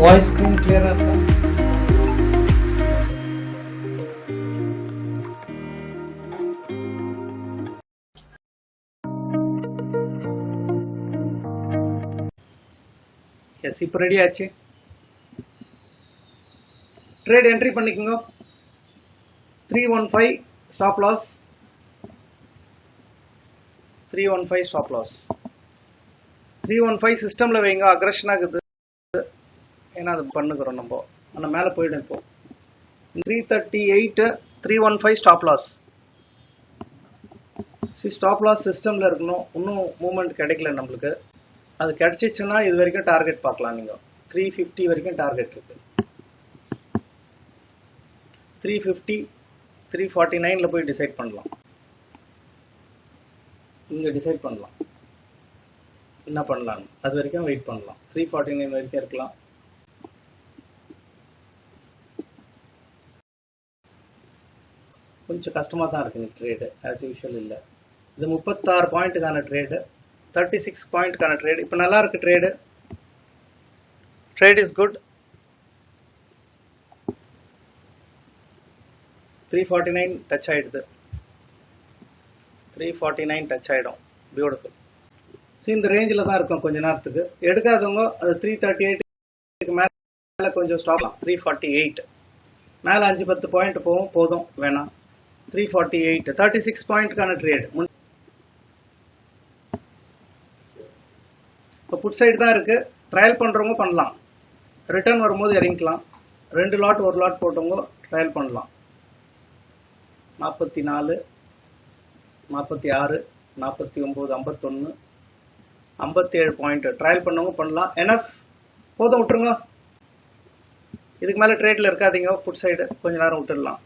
Voice screen கிளியரா இருக்கா? S, இப்போ ரெடி ஆச்சு. ட்ரேட் என்ட்ரி பண்ணிக்கோங்க. 315 ஸ்டாப் லாஸ். 315 stop loss. 315 சிஸ்டம்ல வைங்க. அக்ரஷன் ஆகுது, ஏன்னா அது பண்ணுகிறோம் நம்ம. ஆனால் மேலே போயிடும். இப்போ 338 315 ஸ்டாப் லாஸ். ஸ்டாப் லாஸ் சிஸ்டம்ல இருக்கணும். இன்னும் மூவ்மெண்ட் கிடைக்கல நம்மளுக்கு. அது கிடைச்சிச்சுன்னா இது வரைக்கும் டார்கெட் பார்க்கலாம். நீங்க 350 வரைக்கும் டார்கெட் இருக்கு. 350 349ல போய் டிசைட் பண்ணலாம். இங்க டிசைட் பண்ணலாம் என்ன பண்ணலாம். அது வரைக்கும் வெயிட் பண்ணலாம். 349 வரைக்கும் இருக்கலாம். கொஞ்சம் கஷ்டமா தான் இருக்கு ட்ரேடு. ஆஸ் யூஷுவல் இல்லை. இது 36 பாயிண்ட்டுக்கான ட்ரேடு, 36 பாயிண்ட்டுக்கான ட்ரேடு. இப்போ நல்லா இருக்கு trade. Trade is good. 349 touch ஆயிடுது. 349 டச் ஆயிடும். பியூட்டிஃபுல். இந்த ரேஞ்சில் தான் இருக்கும் கொஞ்ச நேரத்துக்கு. எடுக்காதவங்க அது 338 மேலே கொஞ்சம் ஸ்டாப். 348 மேலே 5-10 பாயிண்ட் போகும், போதும். வேணாம். 348 36 பாயிண்ட்கான ட்ரேட். இப்போ புட் சைடு தான் இருக்கு. ட்ரையல் பண்றவங்க பண்ணலாம். ரிட்டர்ன் வரும்போது இறங்கிக்கலாம். 2 லாட் 1 லாட் போட்டவங்க ட்ரையல் பண்ணலாம். 44 46 49 51 57 பாயிண்ட் ட்ரையல் பண்ணவங்க பண்ணலாம். எனஃப், போதும், விட்டுருங்க. இதுக்கு மேல ட்ரேட்ல இருக்காதீங்க. புட் சைடு கொஞ்ச நேரம் விட்டுடலாம்.